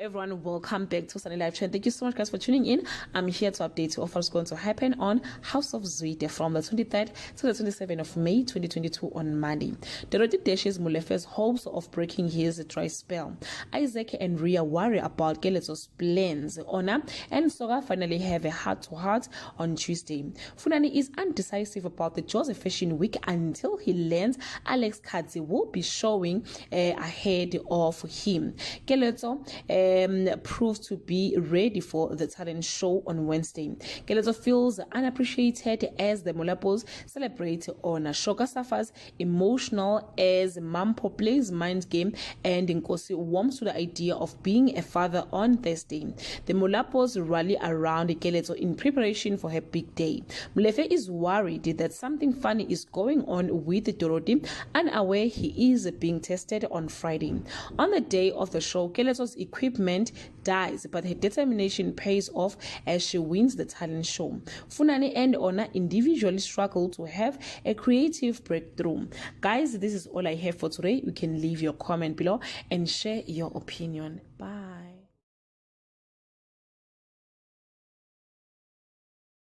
everyone, welcome back to Sunny Live Chat. Thank you so much guys for tuning in. I'm here to update you of what's going to happen on House of Zwide from the 23rd to the 27th of May 2022 on Monday. Dorothy dashes Molefe's hopes of breaking his dry spell. Isaac and Rhea worry about Keleto's plans. Ona and Soga finally have a heart-to-heart on Tuesday. Funani is undecisive about the Joseph Fashion Week until he learns Alex Kadzi will be showing ahead of him. Keleto proves to be ready for the talent show on Wednesday. Keleto feels unappreciated as the Molapos celebrate on Shoka suffers emotional as Mampo plays mind game and Nkosi warms to the idea of being a father on Thursday. The Molapos rally around Keleto in preparation for her big day. Molefe is worried that something funny is going on with Dorothy, unaware he is being tested on Friday. On the day of the show, Keleto's equipment dies, but her determination pays off as she wins the talent show. Funani and Ona individually struggle to have a creative breakthrough. Guys, this is all I have for today. You can leave your comment below and share your opinion. Bye.